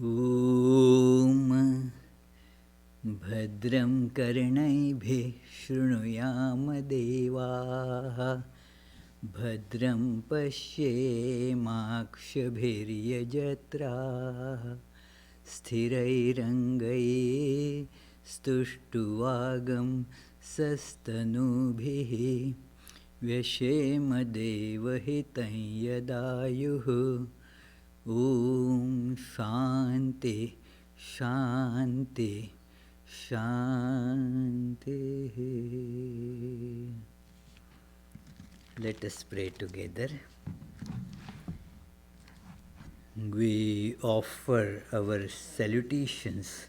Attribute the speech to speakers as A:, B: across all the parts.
A: ॐ भद्रं कर्णैभिः शृणुयाम देवाः भद्रं पश्येमाक्षभिर्यजत्राः स्थिरैरङ्गैस्तुष्टुवागं सस्तनूभिः व्यशेम देवहितं यदायुः ॐ शान्ति शान्ति शान्तिः. Let us pray together. We offer our salutations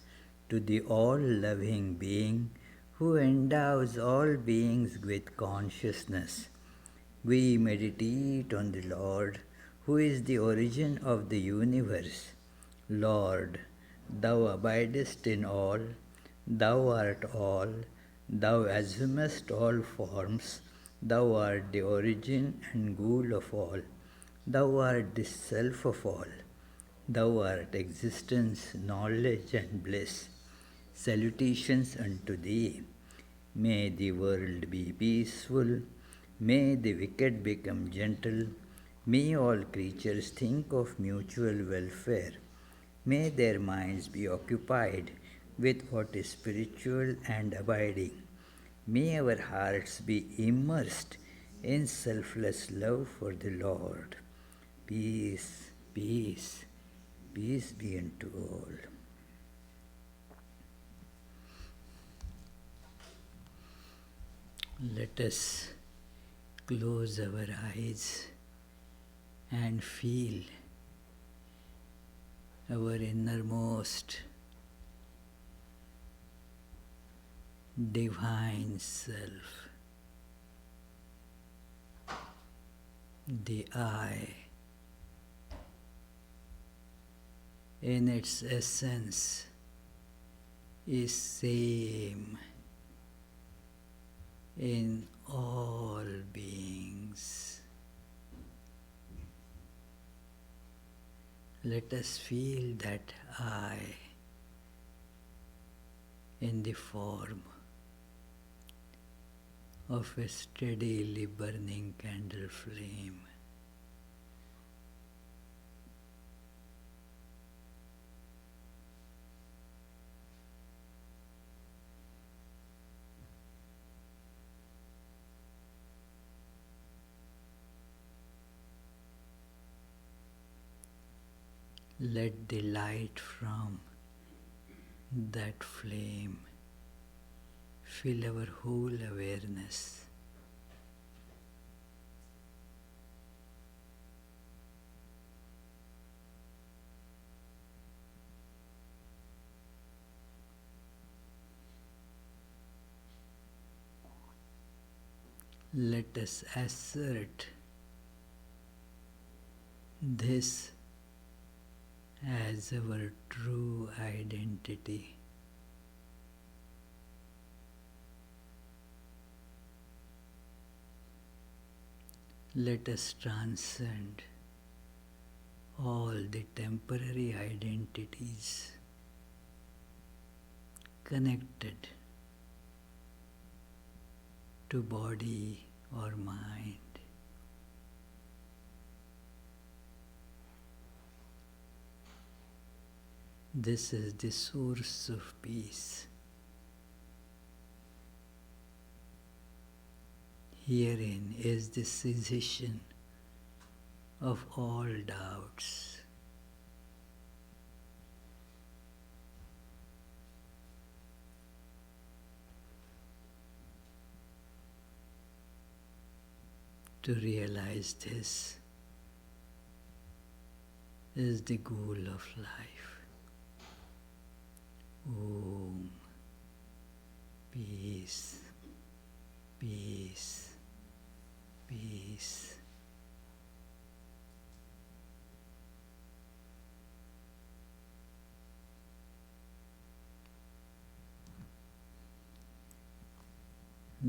A: to the all-loving being who endows all beings with consciousness. We meditate on the Lord, who is the origin of the universe. Lord, Thou abidest in all, Thou art all, Thou assumest all forms, Thou art the origin and goal of all, Thou art the self of all, Thou art existence, knowledge and bliss. Salutations unto Thee. May the world be peaceful, may the wicked become gentle, may all creatures think of mutual welfare, may their minds be occupied with what is spiritual and abiding, may our hearts be immersed in selfless love for the Lord. Peace, peace, peace be unto all. Let us close our eyes and feel our innermost divine self, the I. In its essence is same in all beings. Let us feel that I in the form of a steadily burning candle flame. Let the light from that flame fill our whole awareness. Let us assert this as our true identity. Let us transcend all the temporary identities connected to body or mind. This is the source of peace. Herein is the cessation of all doubts. To realize this is the goal of life. Om. Peace, peace, peace.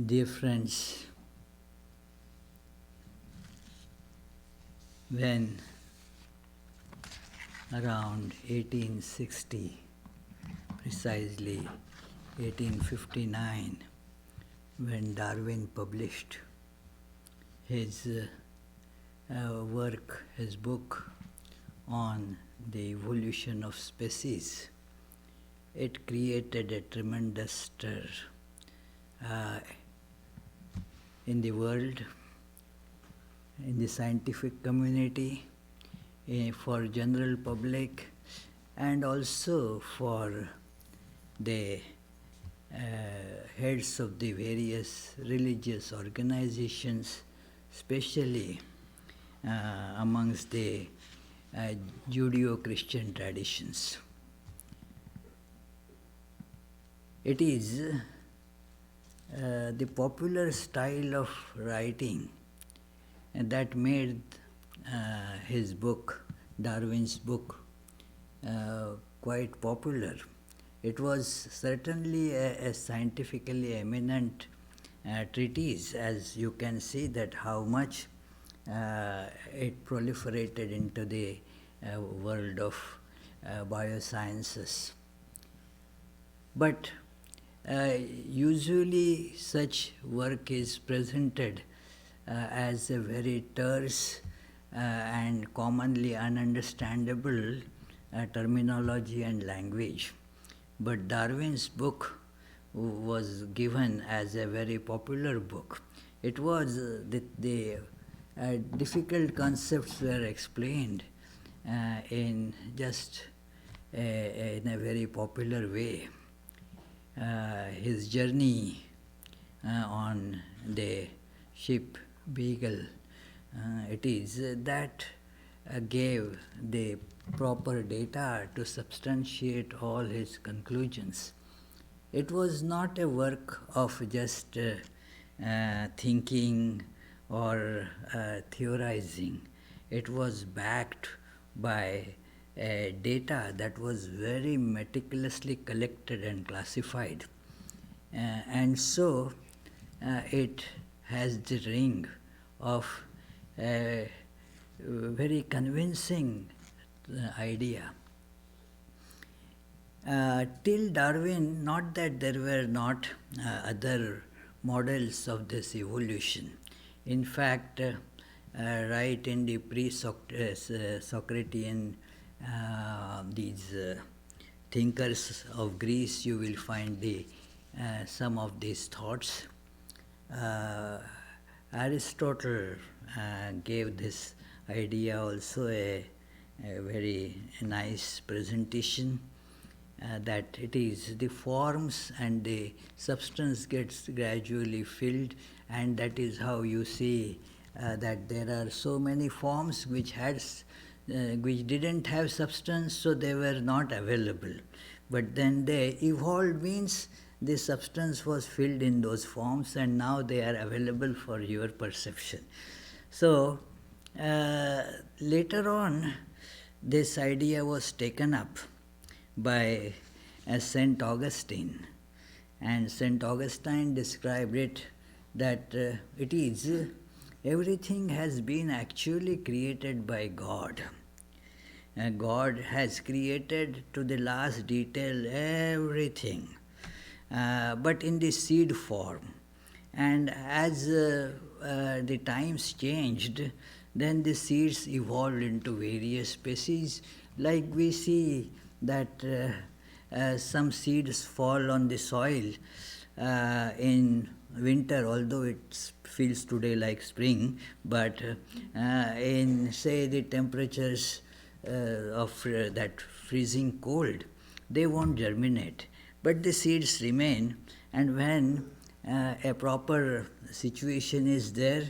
A: Dear friends, when around 1860, precisely 1859, when Darwin published his work, his book on the evolution of species. It created a tremendous stir in the world, in the scientific community, for general public, and also for the heads of the various religious organizations, especially amongst the Judeo-Christian traditions. It is the popular style of writing that made his book, Darwin's book, quite popular. It was certainly a scientifically eminent treatise, as you can see that how much it proliferated into the world of biosciences. But usually such work is presented as a very terse and commonly ununderstandable terminology and language. But Darwin's book was given as a very popular book. It was the difficult concepts were explained in just in a very popular way. His journey on the ship Beagle, it is that gave the proper data to substantiate all his conclusions. It was not a work of just thinking or theorizing. It was backed by data that was very meticulously collected and classified. And so it has the ring of a very convincing idea. Till Darwin, not that there were not other models of this evolution. In fact, right in the pre-Socratean these thinkers of Greece, you will find some of these thoughts. Aristotle gave this idea also a very nice presentation, that it is the forms and the substance gets gradually filled, and that is how you see that there are so many forms which didn't have substance, so they were not available. But then they evolved means the substance was filled in those forms, and now they are available for your perception. So later on, this idea was taken up by St. Augustine, and St. Augustine described it that it is everything has been actually created by God. God has created to the last detail everything, but in the seed form. And as the times changed, then the seeds evolved into various species. Like we see that some seeds fall on the soil in winter, although it feels today like spring, but in, say, the temperatures of that freezing cold, they won't germinate. But the seeds remain, and when a proper situation is there,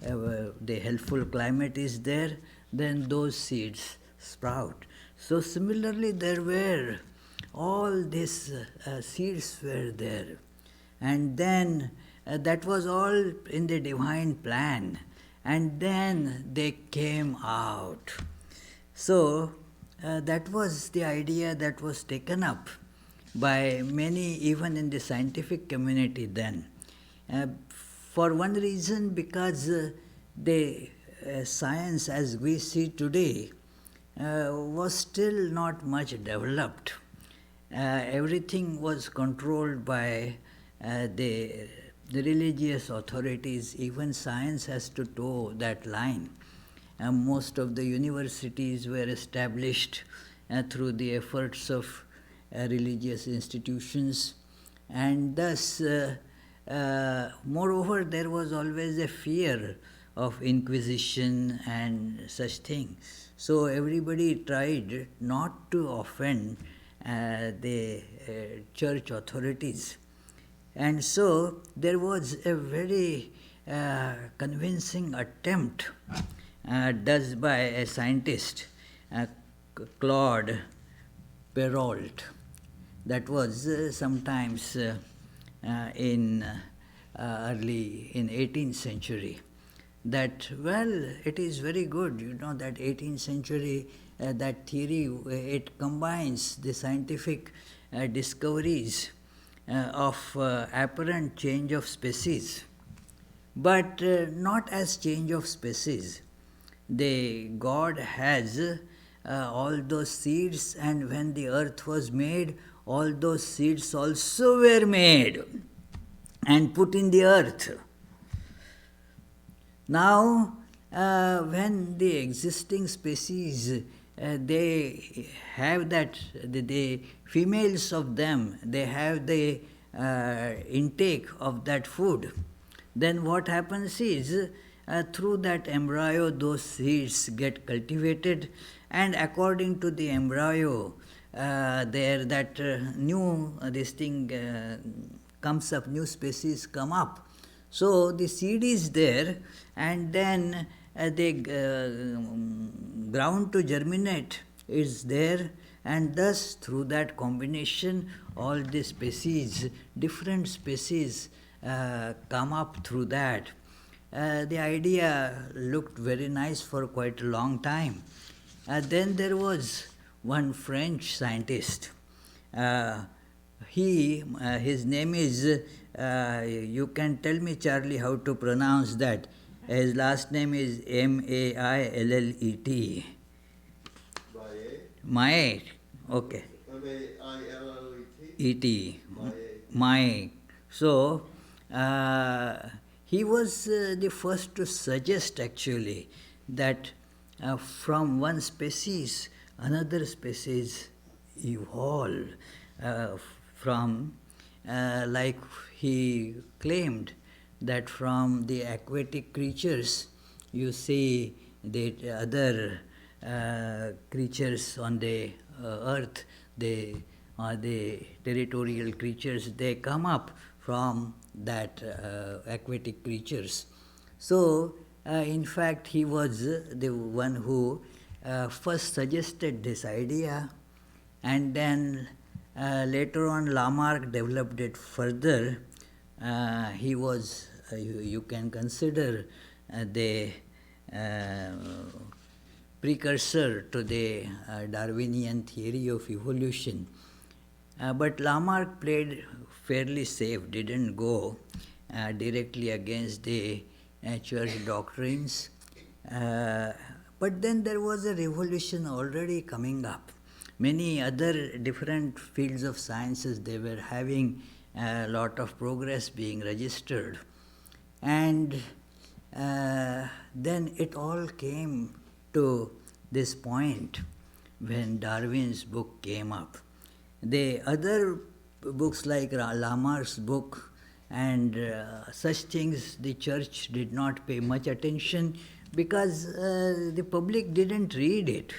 A: the helpful climate is there, then those seeds sprout. So similarly, there were all these seeds were there, and then that was all in the divine plan, and then they came out. So that was the idea that was taken up by many, even in the scientific community then. For one reason, because the science as we see today was still not much developed. Everything was controlled by the religious authorities. Even science has to toe that line. Most of the universities were established through the efforts of religious institutions, and thus, moreover, there was always a fear of inquisition and such things. So everybody tried not to offend the church authorities. And so there was a very convincing attempt done by a scientist, Claude Perrault. That was sometimes in early in 18th century. That, well, it is very good, that 18th century, that theory, it combines the scientific discoveries of apparent change of species, but not as change of species. The God has all those seeds, and when the earth was made, all those seeds also were made and put in the earth. Now, when the existing species, they have that, the females of them, they have the intake of that food, then what happens is, through that embryo, those seeds get cultivated, and according to the embryo, there that new this thing comes up, new species come up. So the seed is there, and then the ground to germinate is there, and thus through that combination, all the species, different species come up through that. The idea looked very nice for quite a long time. Then there was one French scientist. His name is, you can tell me, Charlie, how to pronounce that. His last name is Maillet. Maillet. Okay. E-T. Maillet. So, he was the first to suggest actually that from one species, another species evolve from, like he claimed, that from the aquatic creatures, you see the other creatures on the earth, the territorial creatures, they come up from that aquatic creatures. So, in fact, he was the one who first suggested this idea, and then later on Lamarck developed it further. He was, you can consider, the precursor to the Darwinian theory of evolution. But Lamarck played fairly safe, didn't go directly against the church doctrines. But then there was a revolution already coming up. Many other different fields of sciences, they were having a lot of progress being registered. And then it all came to this point when Darwin's book came up. The other books like Lamarck's book and such things, the church did not pay much attention because the public didn't read it.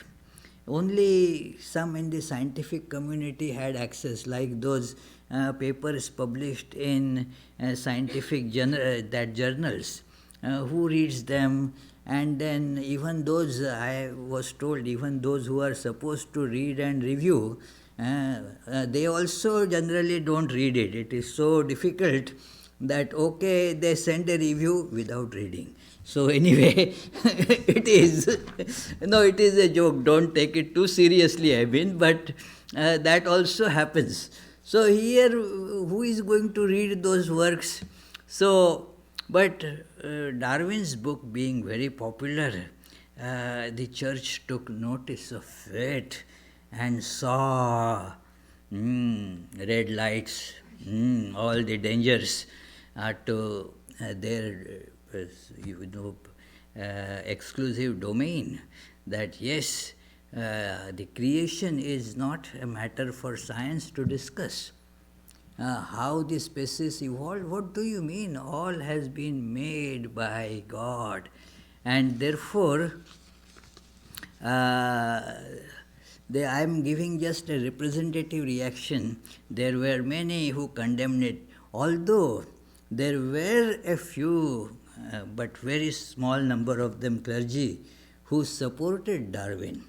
A: Only some in the scientific community had access, like those papers published in scientific journals. Who reads them? And then even those, I was told, even those who are supposed to read and review, they also generally don't read it. It is so difficult that, okay, they send a review without reading. So anyway, it is a joke. Don't take it too seriously, I mean, but that also happens. So here, who is going to read those works? So, but Darwin's book being very popular, the church took notice of it and saw red lights, all the dangers to their exclusive domain, that yes, the creation is not a matter for science to discuss. How the species evolved, what do you mean? All has been made by God. And therefore, I am giving just a representative reaction. There were many who condemned it, although there were a few, but very small number of them clergy, who supported Darwin.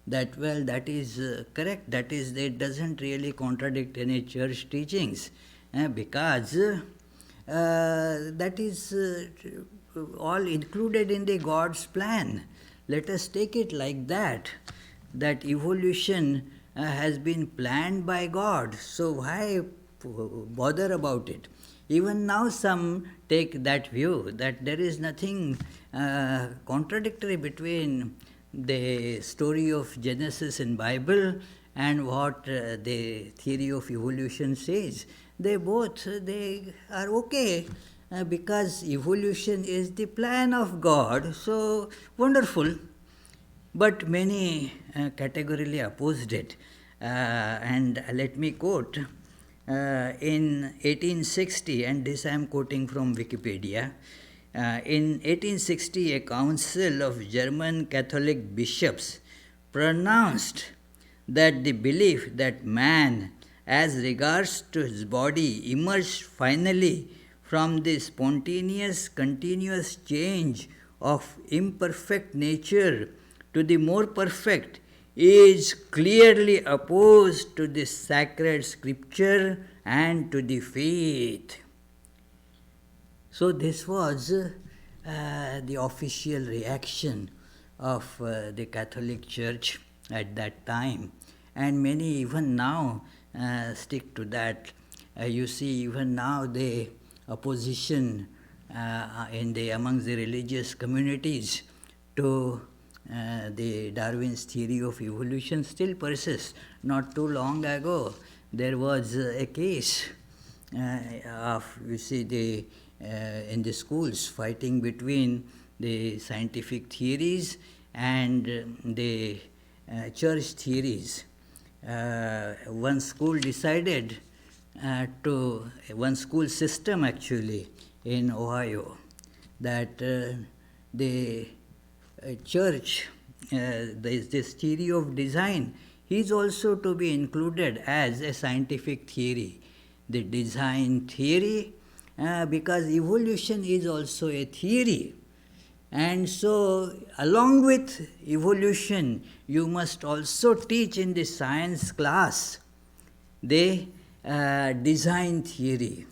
A: That, well, that is correct, that is, it doesn't really contradict any church teachings, because that is all included in the God's plan. Let us take it like that, that evolution has been planned by God, so why bother about it? Even now some take that view, that there is nothing contradictory between the story of Genesis in Bible and what the theory of evolution says. They are okay, because evolution is the plan of God, so wonderful. But many categorically opposed it. And let me quote, in 1860, and this I am quoting from Wikipedia, in 1860, a council of German Catholic bishops pronounced that the belief that man, as regards to his body, emerged finally from the spontaneous, continuous change of imperfect nature to the more perfect, is clearly opposed to the sacred scripture and to the faith. So this was the official reaction of the Catholic Church at that time, and many even now stick to that. You see, even now the opposition among the religious communities to the Darwin's theory of evolution still persists. Not too long ago, there was a case of, you see, in the schools, fighting between the scientific theories and the church theories. One school decided one school system actually in Ohio, that the church, this theory of design is also to be included as a scientific theory. The design theory, because evolution is also a theory. And so, along with evolution, you must also teach in the science class the design theory.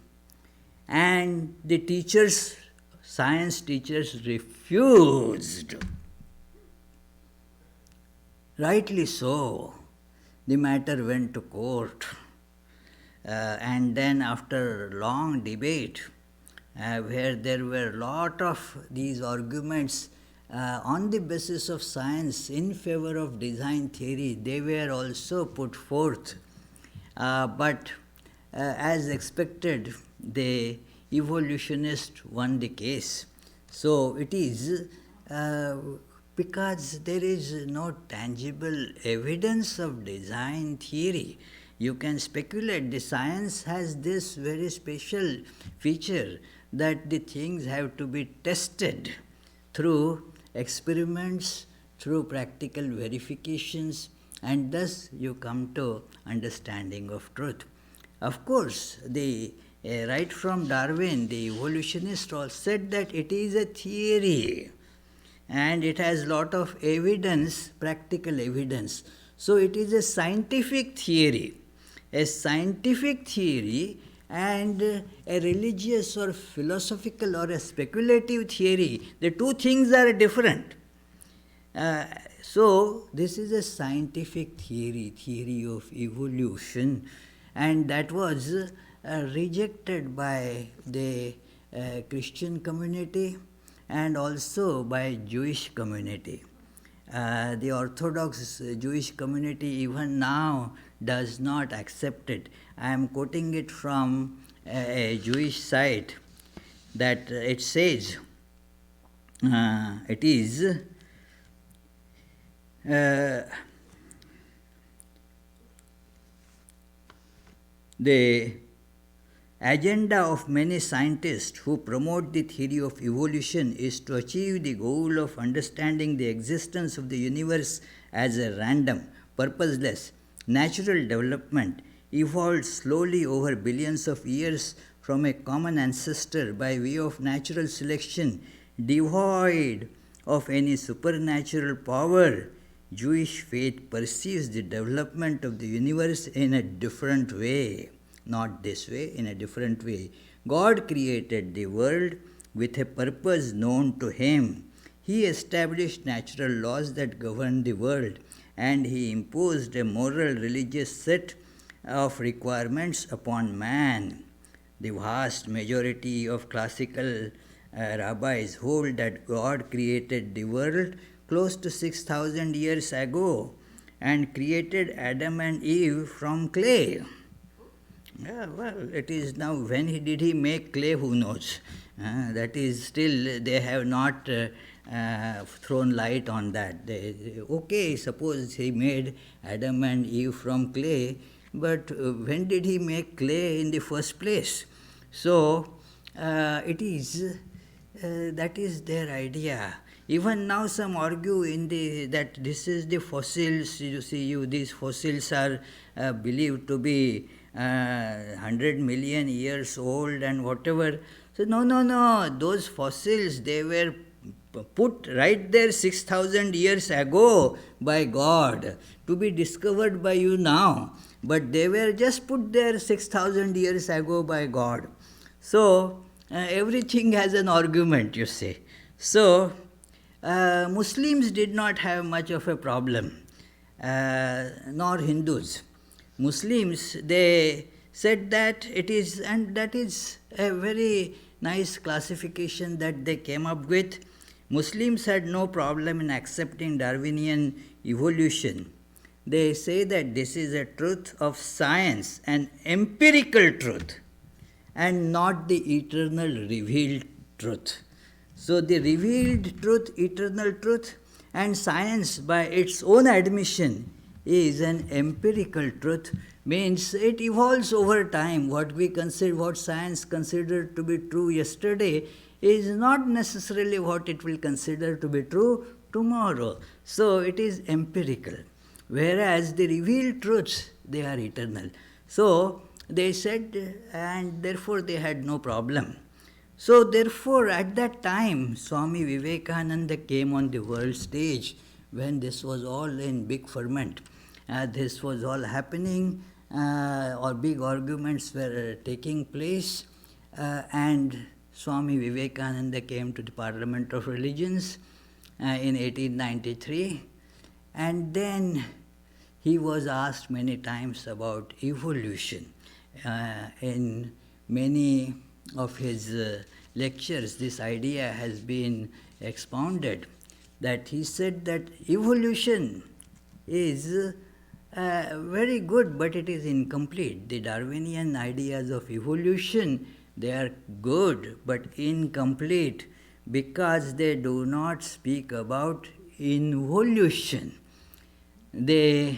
A: And the teachers, science teachers, refused. Rightly so. The matter went to court. And then after long debate, where there were a lot of these arguments on the basis of science in favor of design theory, they were also put forth. But as expected, the evolutionist won the case. So it is because there is no tangible evidence of design theory. You can speculate. The science has this very special feature that the things have to be tested through experiments, through practical verifications, and thus you come to understanding of truth. Of course, right from Darwin, the evolutionists all said that it is a theory and it has lot of evidence, practical evidence. So it is a scientific theory. A scientific theory and a religious or philosophical or a speculative theory, the two things are different. So this is a scientific theory of evolution, and that was rejected by the Christian community and also by Jewish community. The Orthodox Jewish community even now does not accept it. I am quoting it from a Jewish site that it says, it is the agenda of many scientists who promote the theory of evolution is to achieve the goal of understanding the existence of the universe as a random, purposeless, natural development evolved slowly over billions of years from a common ancestor by way of natural selection, devoid of any supernatural power. Jewish faith perceives the development of the universe in a different way. Not this way, in a different way. God created the world with a purpose known to Him. He established natural laws that govern the world, and He imposed a moral religious set of requirements upon man. The vast majority of classical rabbis hold that God created the world close to 6,000 years ago and created Adam and Eve from clay. Yeah, well, it is now, when did he make clay, who knows? That is still, they have not thrown light on that. Okay, suppose he made Adam and Eve from clay, but when did he make clay in the first place? So, it is, that is their idea. Even now some argue that this is the fossils, you see, these fossils are believed to be 100 million years old and whatever. So no, those fossils, they were put right there 6,000 years ago by God to be discovered by you now, but they were just put there 6,000 years ago by God. So everything has an argument, you see. So Muslims did not have much of a problem, nor Hindus. Muslims, they said that it is, and that is a very nice classification that they came up with. Muslims had no problem in accepting Darwinian evolution. They say that this is a truth of science, an empirical truth, and not the eternal revealed truth. So the revealed truth, eternal truth, and science by its own admission is an empirical truth, means it evolves over time. What science considered to be true yesterday is not necessarily what it will consider to be true tomorrow. So it is empirical. Whereas the revealed truths, they are eternal. So they said, and therefore they had no problem. So therefore at that time, Swami Vivekananda came on the world stage when this was all in big ferment. This was all happening, or big arguments were taking place, and Swami Vivekananda came to the Parliament of Religions in 1893, and then he was asked many times about evolution. In many of his lectures, this idea has been expounded, that he said that evolution is very good, but it is incomplete. The Darwinian ideas of evolution, they are good, but incomplete, because they do not speak about involution. The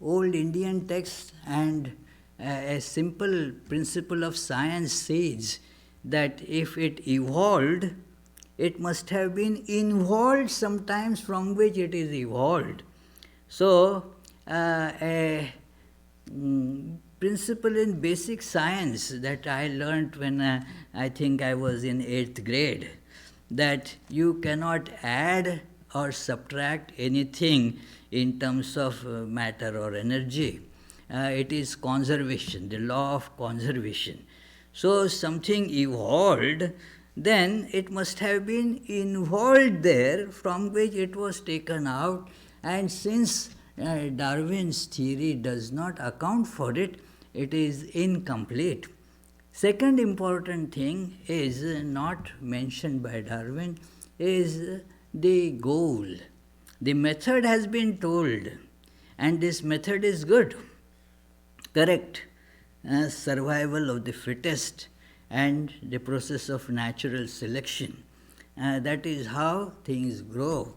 A: old Indian text and a simple principle of science says that if it evolved, it must have been involved sometimes from which it is evolved. So, a principle in basic science that I learnt when I think I was in 8th grade, that you cannot add or subtract anything in terms of matter or energy. It is conservation, the law of conservation. So something evolved, then it must have been involved there from which it was taken out, and since Darwin's theory does not account for it, it is incomplete. Second important thing is not mentioned by Darwin is the goal. The method has been told, and this method is good, correct. Survival of the fittest and the process of natural selection. That is how things grow,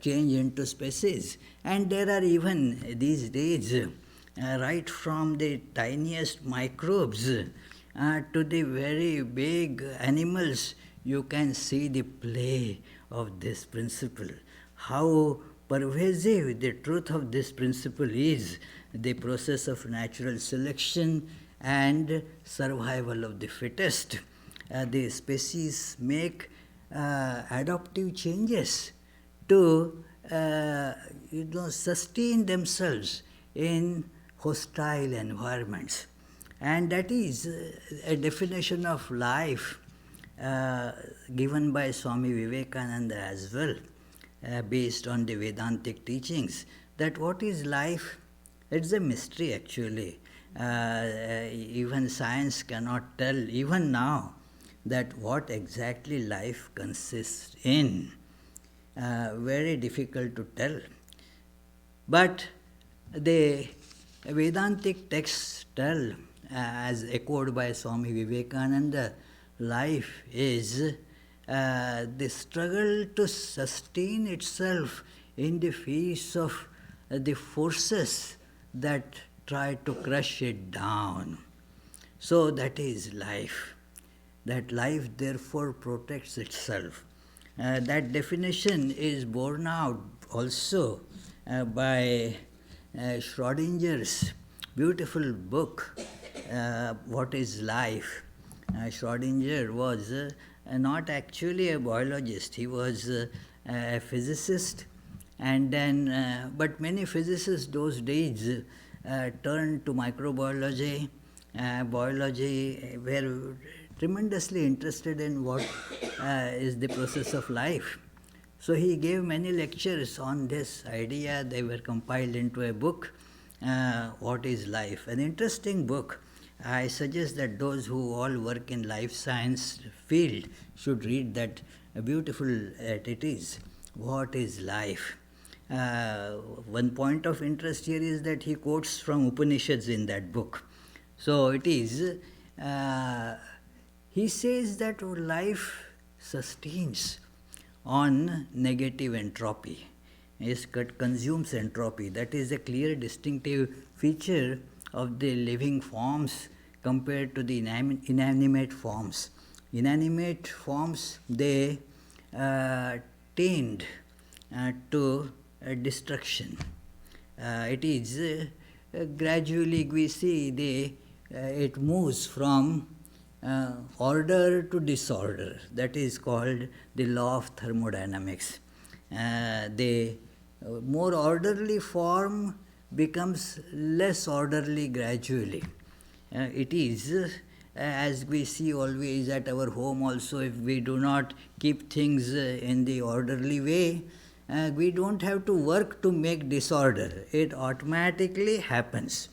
A: change into species. And there are even these days, right from the tiniest microbes to the very big animals, you can see the play of this principle. How pervasive the truth of this principle is, the process of natural selection and survival of the fittest. The species make adaptive changes to sustain themselves in hostile environments. And that is a definition of life given by Swami Vivekananda as well, based on the Vedantic teachings, that what is life? It's a mystery actually. Even science cannot tell, even now, that what exactly life consists in. Very difficult to tell. But the Vedantic texts tell, as echoed by Swami Vivekananda, life is the struggle to sustain itself in the face of the forces that try to crush it down. So that is life. That life therefore protects itself. That definition is borne out also by Schrodinger's beautiful book, What is Life? Schrodinger was not actually a biologist, he was a physicist, and then, but many physicists those days turned to microbiology, biology, were tremendously interested in what is the process of life. So he gave many lectures on this idea. They were compiled into a book, What is Life? An interesting book. I suggest that those who all work in life science field should read that beautiful treatise, What is Life? One point of interest here is that he quotes from Upanishads in that book. So it is, he says that life sustains on negative entropy. It consumes entropy. That is a clear distinctive feature of the living forms compared to the inanimate forms. Inanimate forms, they tend to destruction. It is gradually we see it moves from order to disorder. That is called the law of thermodynamics. The more orderly form becomes less orderly gradually. It is, as we see always at our home also, if we do not keep things in the orderly way, we don't have to work to make disorder. It automatically happens.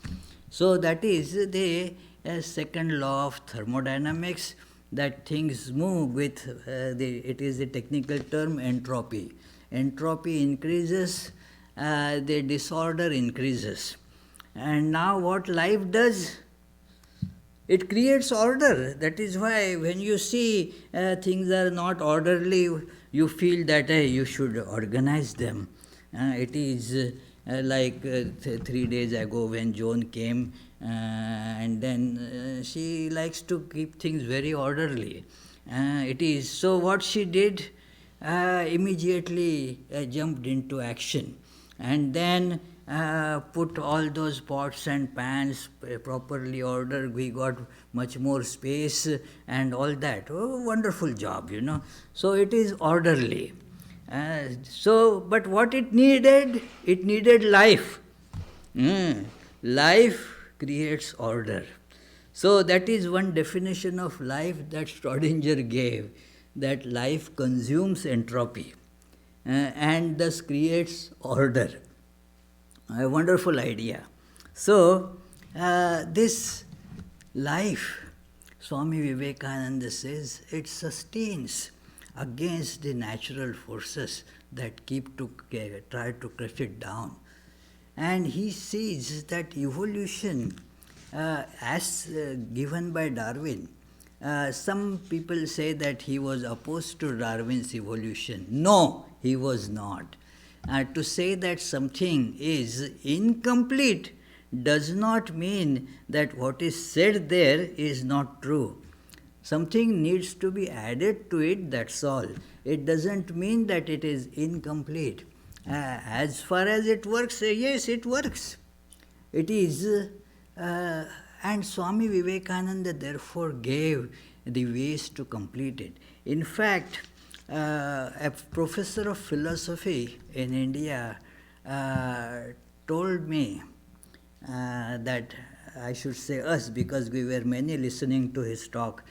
A: So that is the second law of thermodynamics, that things move with, it is the technical term entropy. Entropy increases, the disorder increases. And now what life does? It creates order. That is why when you see things are not orderly, you feel that you should organize them. It is like 3 days ago when Joan came, and then she likes to keep things very orderly. It is so what she did, immediately jumped into action, and then put all those pots and pans properly ordered. We got much more space and all that. Oh, wonderful job, So it is orderly. But what it needed life. Life creates order. So that is one definition of life that Schrodinger gave, that life consumes entropy and thus creates order. A wonderful idea. So this life, Swami Vivekananda says, it sustains against the natural forces that keep to try to crush it down. And he sees that evolution, as given by Darwin, some people say that he was opposed to Darwin's evolution. No, he was not. To say that something is incomplete does not mean that what is said there is not true. Something needs to be added to it, that's all. It doesn't mean that it is incomplete. As far as it works, yes, it works. It is, and Swami Vivekananda therefore gave the ways to complete it. In fact, a professor of philosophy in India told me that I should say us, because we were many listening to his talk.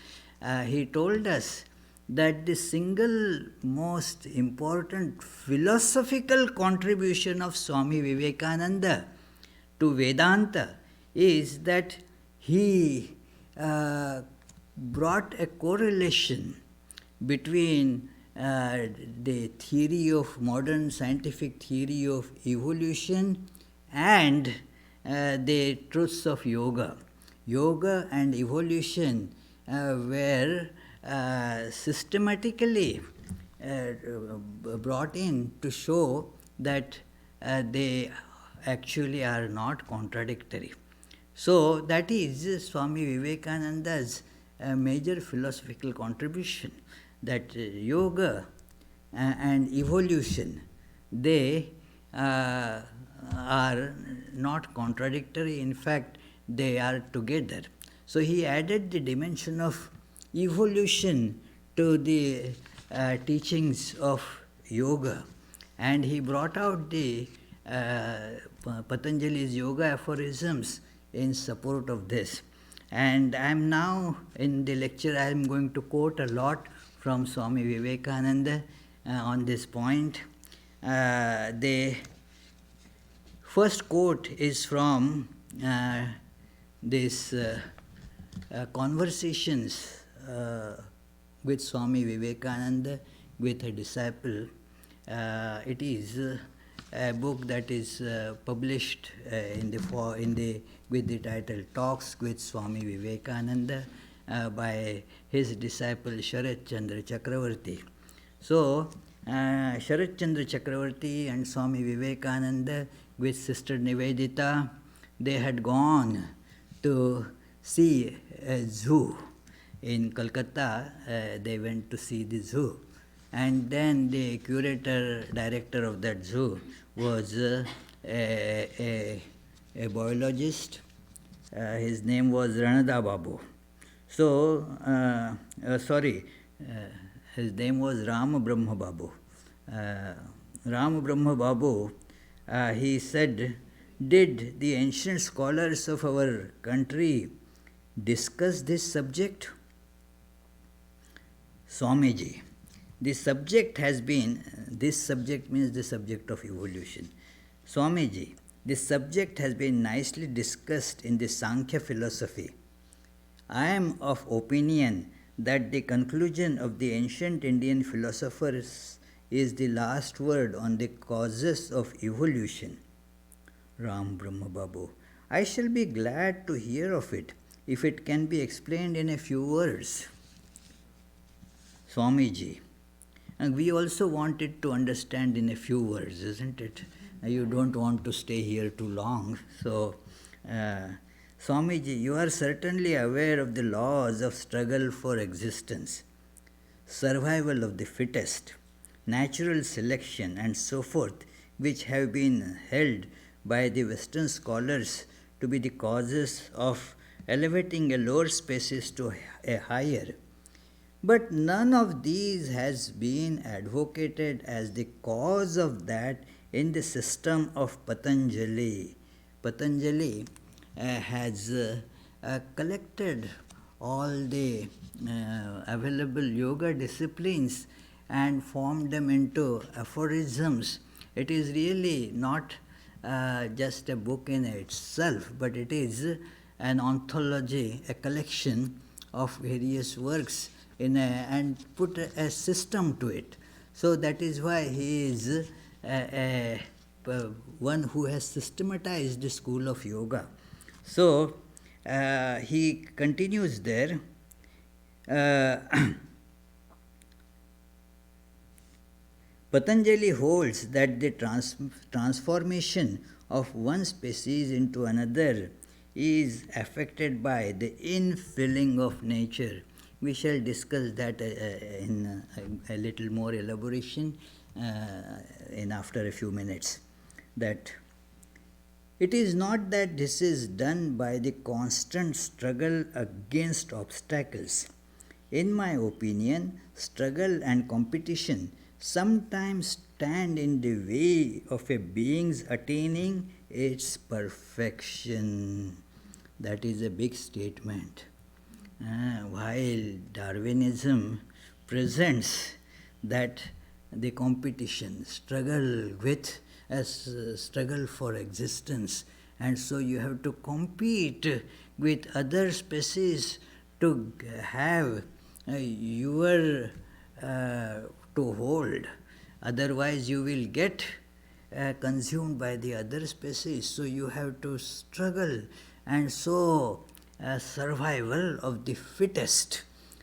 A: He told us that the single most important philosophical contribution of Swami Vivekananda to Vedanta is that he brought a correlation between the theory of modern scientific theory of evolution and the truths of yoga. Yoga and evolution were systematically brought in to show that they actually are not contradictory. So that is Swami Vivekananda's major philosophical contribution, that yoga and evolution, they are not contradictory. In fact, they are together. So he added the dimension of evolution to the teachings of yoga, and he brought out the Patanjali's yoga aphorisms in support of this. And I am now in the lecture, I am going to quote a lot from Swami Vivekananda on this point. The first quote is from this conversations with Swami Vivekananda with a disciple. It is a book that is published with the title Talks with Swami Vivekananda by his disciple Sharat Chandra Chakravarti. So, Sharat Chandra Chakravarti and Swami Vivekananda with Sister Nivedita, they had gone to see a zoo in Calcutta. They went to see the zoo. And then the curator, director of that zoo was a biologist. His name was Ranada Babu. So, his name was Ram Brahma Babu. Ram Brahma Babu, he said, did the ancient scholars of our country discuss this subject? Swamiji, this subject means the subject of evolution. Swamiji, this subject has been nicely discussed in the Sankhya philosophy. I am of opinion that the conclusion of the ancient Indian philosophers is the last word on the causes of evolution. Ram Brahma Babu, I shall be glad to hear of it if it can be explained in a few words. Swamiji, and we also wanted to understand in a few words, isn't it? You don't want to stay here too long. So, Swamiji, you are certainly aware of the laws of struggle for existence, survival of the fittest, natural selection, and so forth, which have been held by the Western scholars to be the causes of elevating a lower species to a higher. But none of these has been advocated as the cause of that in the system of Patanjali. Patanjali has collected all the available yoga disciplines and formed them into aphorisms. It is really not just a book in itself, but it is an anthology, a collection of various works and put a system to it. So that is why he is one who has systematized the school of yoga. So he continues there. Patanjali holds that the transformation of one species into another is affected by the infilling of nature. We shall discuss that in a little more elaboration in after a few minutes. That it is not that this is done by the constant struggle against obstacles. In my opinion, struggle and competition sometimes stand in the way of a being's attaining its perfection. That is a big statement. While Darwinism presents that the competition, struggle with as struggle for existence, and so you have to compete with other species to have your to hold, otherwise you will get consumed by the other species. So you have to struggle, and so survival of the fittest.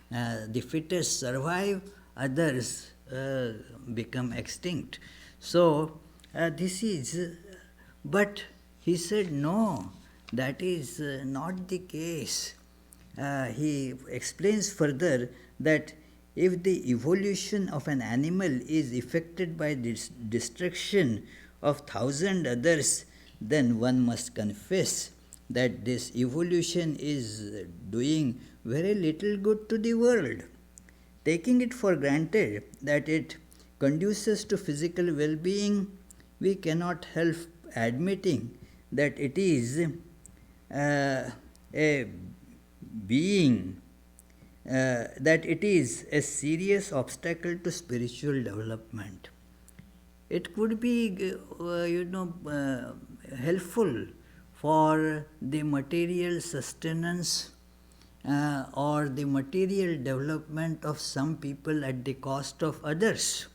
A: The fittest survive, others become extinct. So this is, but he said no, that is not the case. He explains further that if the evolution of an animal is effected by the destruction of 1,000 others, then one must confess that this evolution is doing very little good to the world. Taking it for granted that it conduces to physical well-being, we cannot help admitting that it is a being, that it is a serious obstacle to spiritual development. It could be, helpful for the material sustenance or the material development of some people at the cost of others,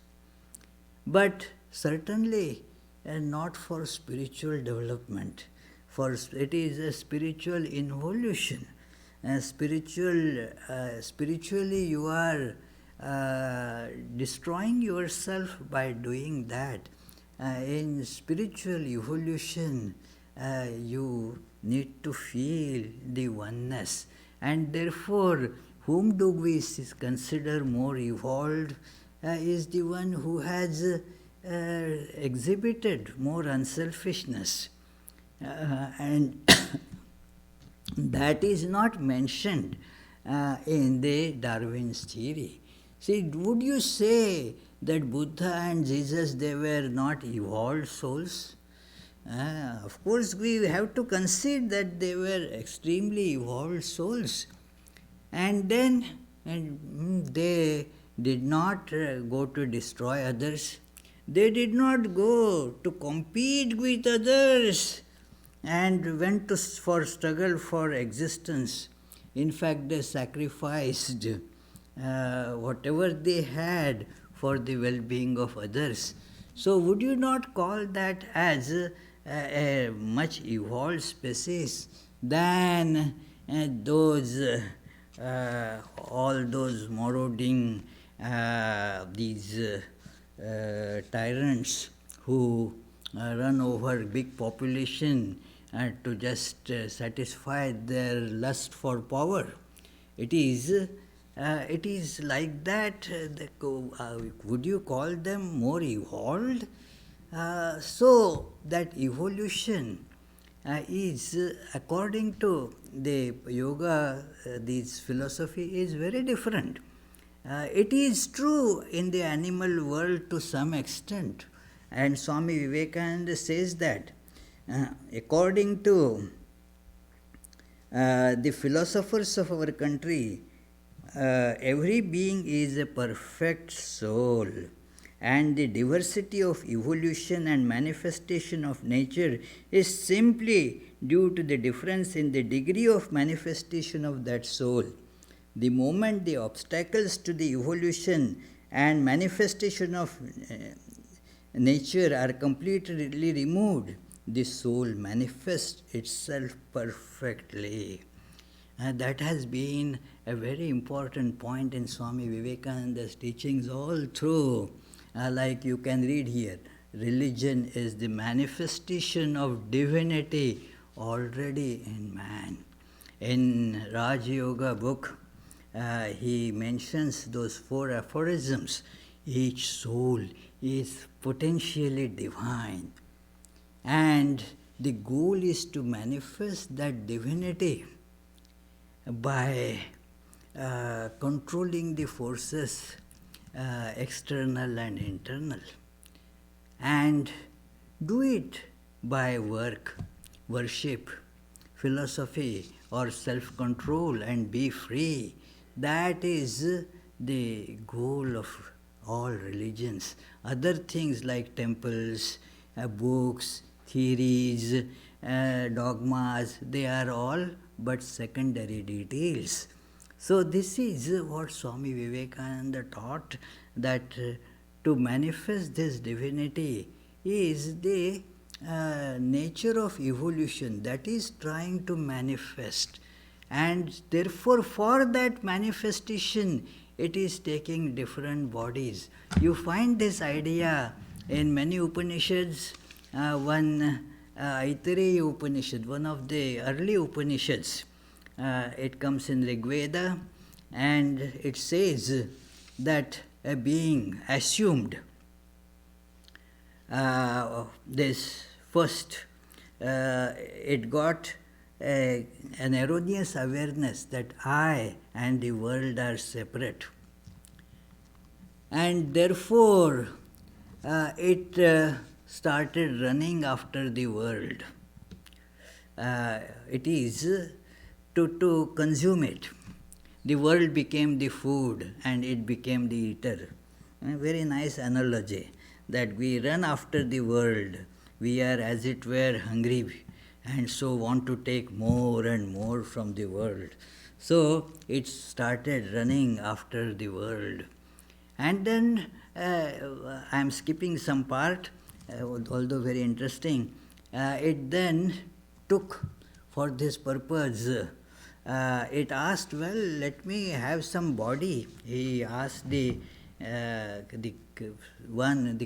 A: but certainly not for spiritual development. For it is a spiritual involution. Spiritually you are destroying yourself by doing that. In spiritual evolution, you need to feel the oneness, and therefore whom do we consider more evolved is the one who has exhibited more unselfishness, and that is not mentioned in the Darwin's theory. See, would you say that Buddha and Jesus, they were not evolved souls? Of course, we have to concede that they were extremely evolved souls. And then they did not go to destroy others. They did not go to compete with others and went for struggle for existence. In fact, they sacrificed whatever they had for the well-being of others. So would you not call that as a much evolved species than all those marauding these tyrants who run over big population to just satisfy their lust for power? It is like that. Would you call them more evolved? So that evolution is, according to the yoga, this philosophy is very different. It is true in the animal world to some extent, and Swami Vivekananda says that according to the philosophers of our country, every being is a perfect soul, and the diversity of evolution and manifestation of nature is simply due to the difference in the degree of manifestation of that soul. The moment the obstacles to the evolution and manifestation of nature are completely removed, the soul manifests itself perfectly. That has been a very important point in Swami Vivekananda's teachings all through. Like you can read here, religion is the manifestation of divinity already in man. In Raj Yoga book, he mentions those 4 aphorisms. Each soul is potentially divine, and the goal is to manifest that divinity by controlling the forces external and internal, and do it by work, worship, philosophy, or self-control, and be free. That is the goal of all religions. Other things like temples, books, theories, dogmas, they are all but secondary details. So this is what Swami Vivekananda taught, that to manifest this divinity is the nature of evolution that is trying to manifest, and therefore for that manifestation it is taking different bodies. You find this idea in many Upanishads. One Aitareya Upanishad, one of the early Upanishads, it comes in Rig Veda, and it says that a being assumed this first, it got an erroneous awareness that I and the world are separate, and therefore it started running after the world. It is to consume it. The world became the food and it became the eater. A very nice analogy, that we run after the world. We are, as it were, hungry, and so want to take more and more from the world. So it started running after the world. And then I am skipping some part, although very interesting. It then took, for this purpose, it asked, well, let me have some body. He asked the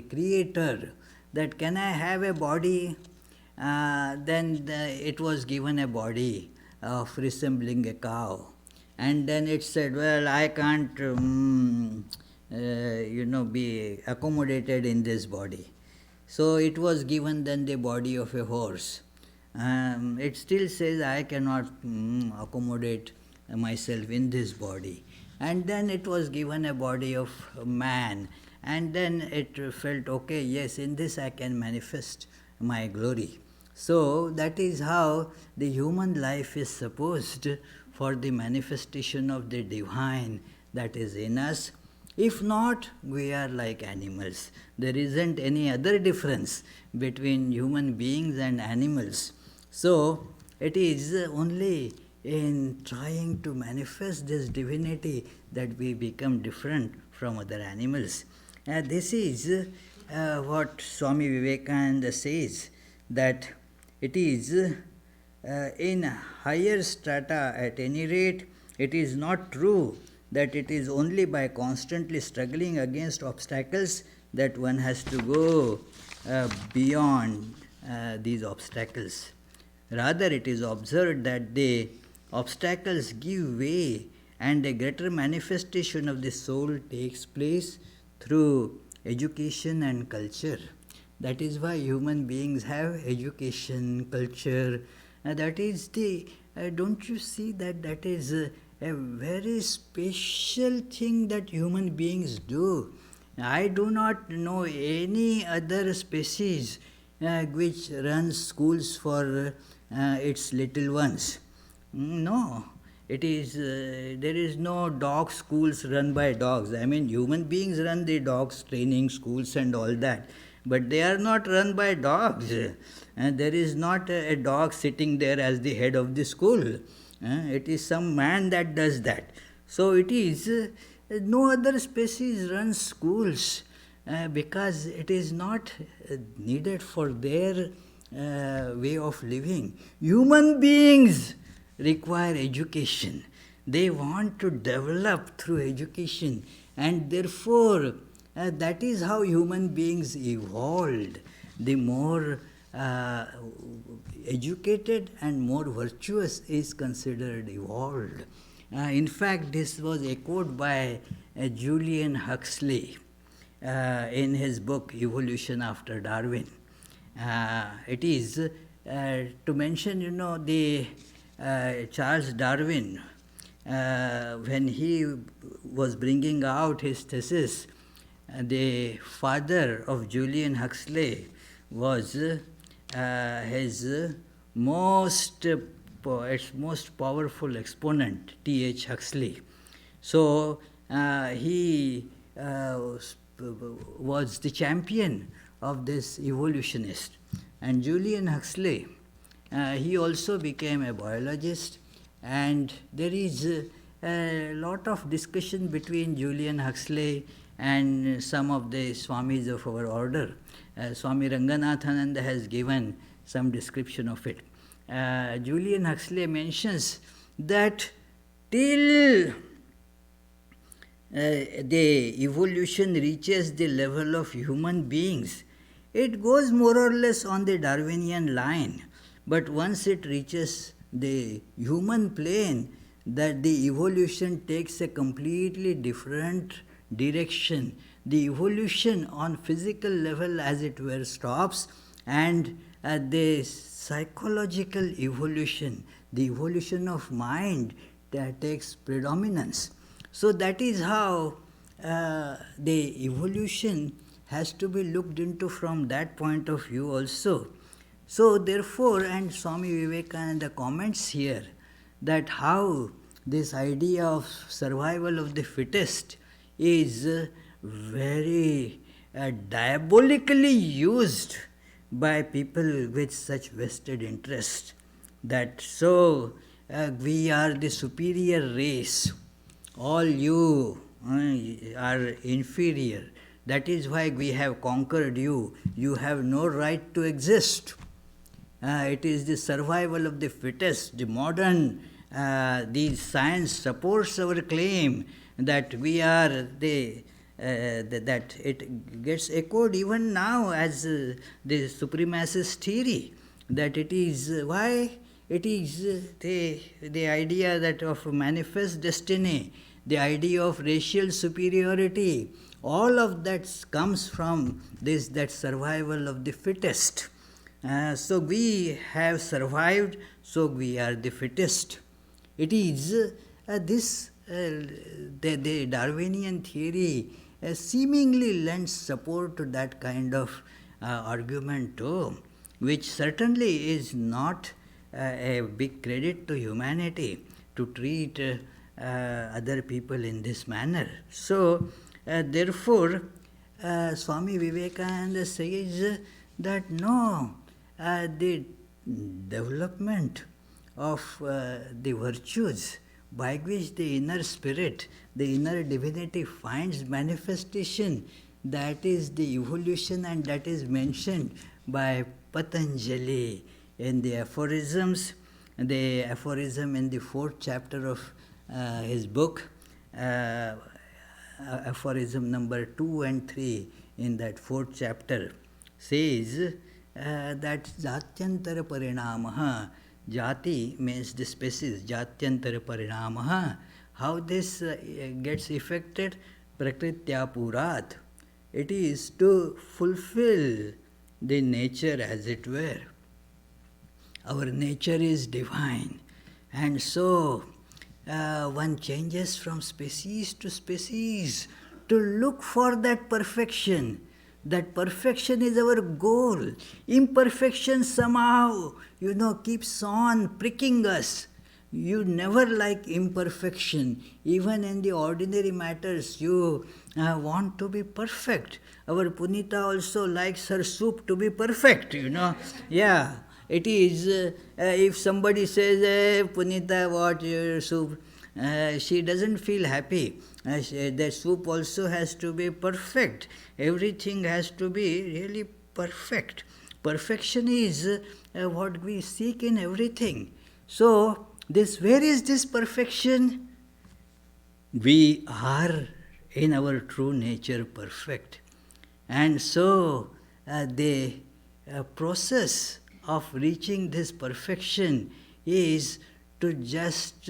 A: creator, that can I have a body? Then it was given a body of resembling a cow. And then it said, well, I can't be accommodated in this body. So it was given then the body of a horse. It still says, I cannot accommodate myself in this body. And then it was given a body of a man. And then it felt, okay, yes, in this I can manifest my glory. So that is how the human life is supposed for the manifestation of the divine that is in us. If not, we are like animals. There isn't any other difference between human beings and animals. So it is only in trying to manifest this divinity that we become different from other animals. This is what Swami Vivekananda says, that it is in higher strata, at any rate, it is not true that it is only by constantly struggling against obstacles that one has to go beyond these obstacles. Rather, it is observed that the obstacles give way and a greater manifestation of the soul takes place through education and culture. That is why human beings have education, culture. That is the, don't you see that that is a very special thing that human beings do? I do not know any other species which runs schools for its little ones. No, it is there is no dog schools run by dogs. I mean, human beings run the dogs training schools and all that, but they are not run by dogs. There is not a dog sitting there as the head of the school. It is some man that does that. So it is, no other species runs schools because it is not needed for their way of living. Human beings require education. They want to develop through education, and therefore that is how human beings evolved. The more educated and more virtuous is considered evolved. In fact, this was echoed by Julian Huxley in his book Evolution After Darwin. It is to mention, the Charles Darwin, when he was bringing out his thesis, the father of Julian Huxley was his most powerful exponent, T.H. Huxley. So he was the champion of this evolutionist. And Julian Huxley, he also became a biologist, and there is a lot of discussion between Julian Huxley and some of the Swamis of our order. Swami Ranganathananda has given some description of it. Julian Huxley mentions that till the evolution reaches the level of human beings, it goes more or less on the Darwinian line. But once it reaches the human plane, that the evolution takes a completely different direction. The evolution on physical level, as it were, stops, and the psychological evolution, the evolution of mind, that takes predominance. So that is how the evolution has to be looked into from that point of view also. So therefore, and Swami Vivekananda comments here that how this idea of survival of the fittest is very diabolically used by people with such vested interest, that so we are the superior race, all you are inferior, that is why we have conquered you, you have no right to exist. It is the survival of the fittest. The modern these science supports our claim that we are that it gets echoed even now as the supremacist theory, that it is why it is the idea that of manifest destiny, the idea of racial superiority, all of that comes from this, that survival of the fittest. So we have survived, so we are the fittest. It is the Darwinian theory seemingly lends support to that kind of argument too, which certainly is not a big credit to humanity to treat other people in this manner. So therefore Swami Vivekananda says that no, the development of the virtues by which the inner spirit, the inner divinity finds manifestation, that is the evolution, and that is mentioned by Patanjali in the aphorisms, the aphorism in the 4th chapter of his book, aphorism number 2 and 3 in that 4th chapter, says that Jatyantara Parinamaha, Jati means the species, Jatyantara Parinamaha, how this gets effected, Prakritya Purat. It is to fulfill the nature, as it were. Our nature is divine, and so one changes from species to species to look for that perfection. That perfection is our goal. Imperfection somehow, keeps on pricking us. You never like imperfection. Even in the ordinary matters, you want to be perfect. Our Punita also likes her soup to be perfect, Yeah, it is, if somebody says, hey, Punita, what your soup? she doesn't feel happy. The soup also has to be perfect. Everything has to be really perfect. Perfection is what we seek in everything. So, where is this perfection? We are in our true nature perfect. And so the process of reaching this perfection is to just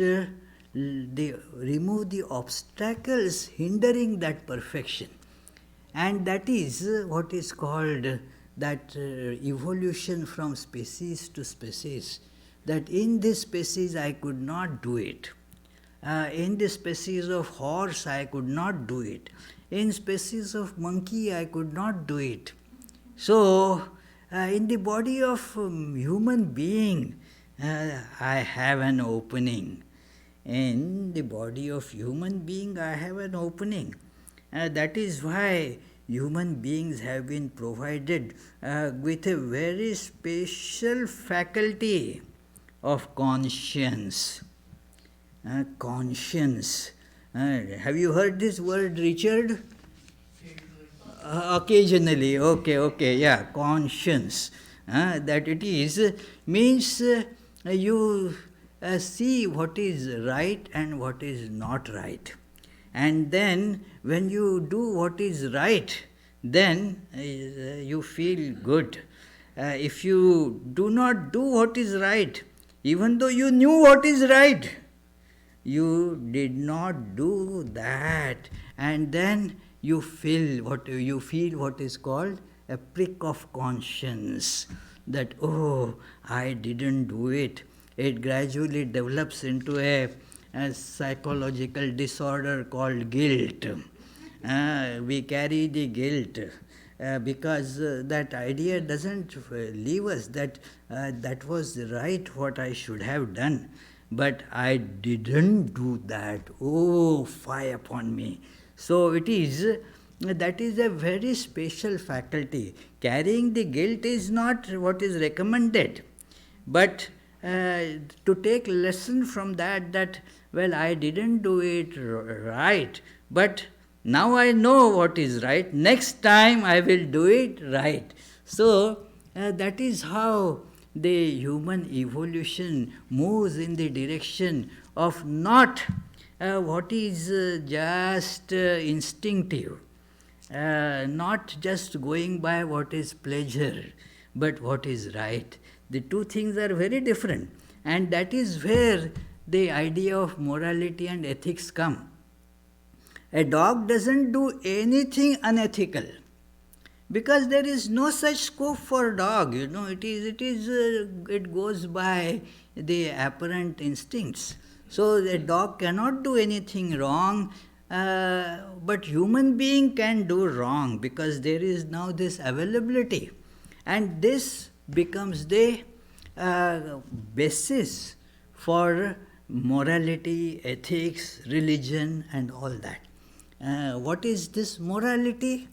A: remove the obstacles hindering that perfection. And that is what is called that evolution from species to species. That in this species I could not do it. In the species of horse I could not do it. In species of monkey I could not do it. So in the body of human being I have an opening. In the body of human being I have an opening. That is why human beings have been provided with a very special faculty of conscience. Conscience. Have you heard this word, Richard? Occasionally. Okay, yeah, conscience. That it is means you see what is right and what is not right. And then when you do what is right, then you feel good. If you do not do what is right, even though you knew what is right, you did not do that, and then you feel what is called a prick of conscience, that I didn't do it. It gradually develops into a psychological disorder called guilt. We carry the guilt because that idea doesn't leave us that that was right what I should have done. But I didn't do that. Oh, fie upon me. So that is a very special faculty. Carrying the guilt is not what is recommended. But to take lesson from that, well, I didn't do it right, but now I know what is right. Next time I will do it right. So that is how the human evolution moves in the direction of not what is just instinctive, not just going by what is pleasure, but what is right. The two things are very different, and that is where the idea of morality and ethics come. A dog doesn't do anything unethical, because there is no such scope for dog. It goes by the apparent instincts. So a dog cannot do anything wrong, but human being can do wrong, because there is now this availability, and this becomes the basis for morality, ethics, religion, and all that. What is this morality?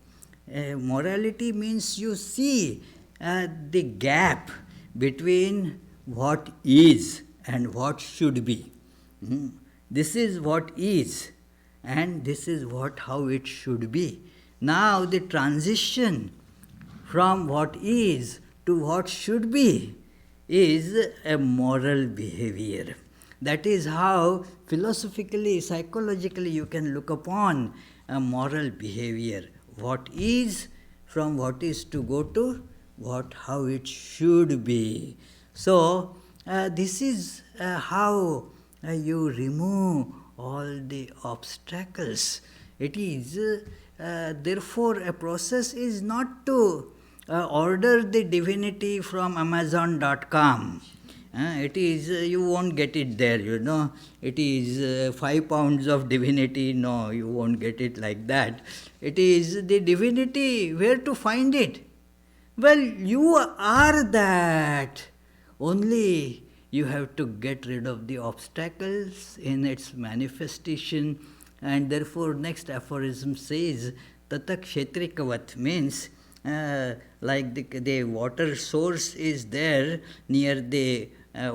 A: Morality means you see the gap between what is and what should be. This is what is, and this is how it should be. Now the transition from what is to what should be is a moral behavior. That is how philosophically, psychologically you can look upon a moral behavior. What is, from what is to go to how it should be. So this is how you remove all the obstacles. It is therefore a process is not to order the divinity from Amazon.com. It is, you won't get it there, It is 5 pounds of divinity. No, you won't get it like that. It is the divinity. Where to find it? Well, you are that. Only you have to get rid of the obstacles in its manifestation. And therefore, next aphorism says, Tata kshetrikavat, means like the water source is there near the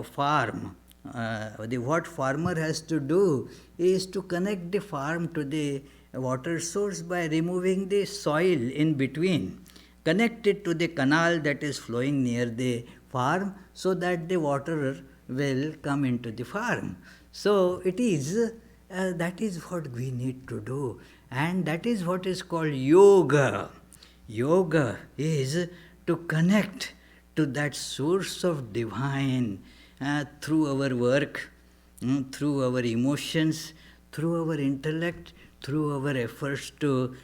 A: farm what farmer has to do is to connect the farm to the water source by removing the soil in between, connect it to the canal that is flowing near the farm so that the water will come into the farm. So it is that is what we need to do, and that is what is called yoga. Yoga is to connect to that source of divine through our work, through our emotions, through our intellect, through our efforts to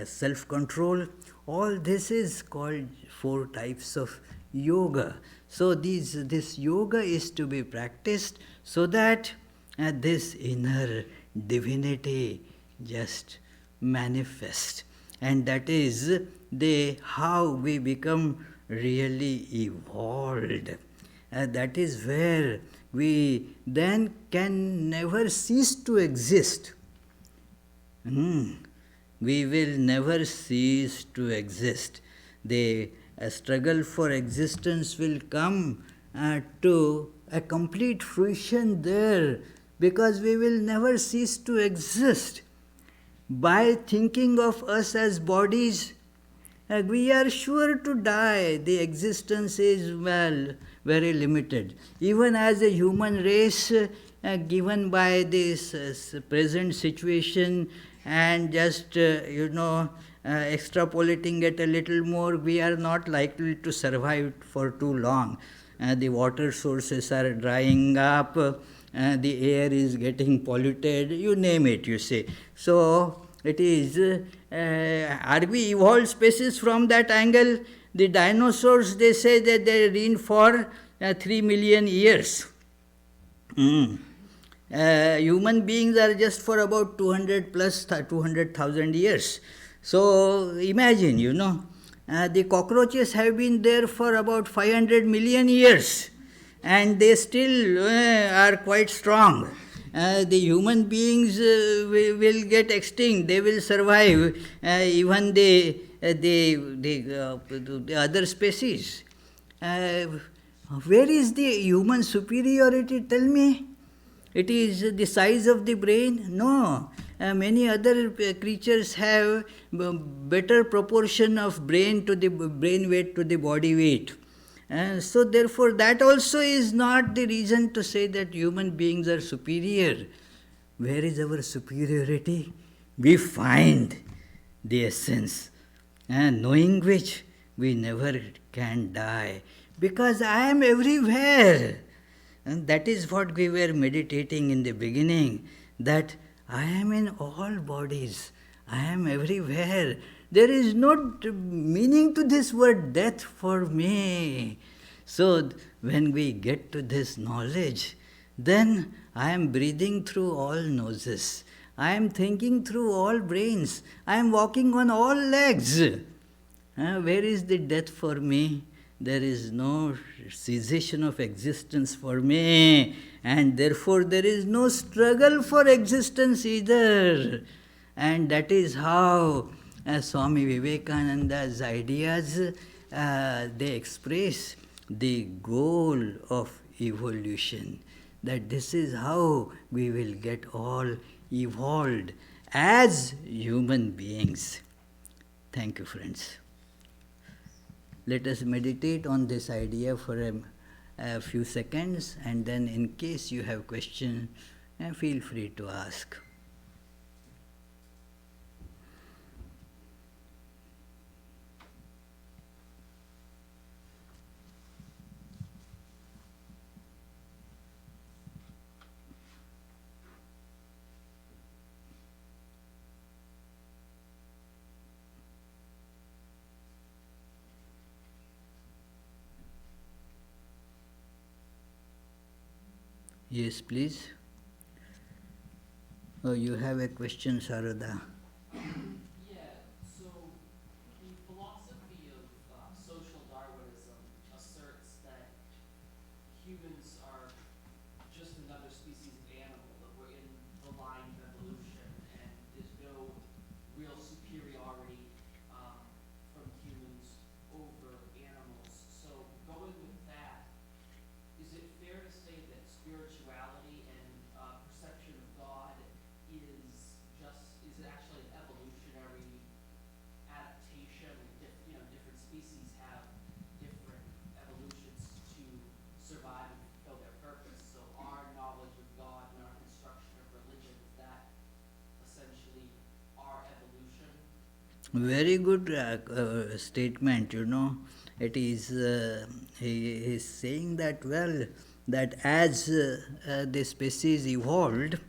A: self control. All this is called four types of yoga. So, this yoga is to be practiced so that this inner divinity just manifest, and that is the how we become really evolved. That is where we then can never cease to exist. We will never cease to exist. The struggle for existence will come to a complete fruition there, because we will never cease to exist. By thinking of us as bodies, we are sure to die. The existence is, well, very limited. Even as a human race, given by this present situation, and just, extrapolating it a little more, we are not likely to survive for too long. The water sources are drying up, the air is getting polluted, you name it, you say. So, it is, are we evolved species from that angle? The dinosaurs, they say that they reigned for 3 million years. Human beings are just for about 200 plus 200,000 years. So imagine, the cockroaches have been there for about 500 million years, and they still are quite strong. The human beings will get extinct, they will survive, even the other species. Where is the human superiority? Tell me. It is the size of the brain? No. Many other creatures have better proportion of brain to the brain weight to the body weight. So therefore that also is not the reason to say that human beings are superior. Where is our superiority? We find the essence, knowing which we never can die, because I am everywhere. And that is what we were meditating in the beginning, that I am in all bodies, I am everywhere. There is no meaning to this word death for me. So when we get to this knowledge, then I am breathing through all noses, I am thinking through all brains, I am walking on all legs. Where is the death for me? There is no cessation of existence for me, and therefore there is no struggle for existence either. And that is how Swami Vivekananda's ideas, they express the goal of evolution, that this is how we will get all evolved as human beings. Thank you, friends. Let us meditate on this idea for a few seconds, and then in case you have questions, feel free to ask. Yes, please. Oh, you have a question, Sarada.
B: Yeah, so the philosophy of social Darwinism asserts that humans are just another species of animal, that we're in the line of evolution, and there's no real superiority from humans over animals. So going with that, is it fair to say that spirituality
A: Very good statement, you know. It is, he is saying that, well, that as the species evolved,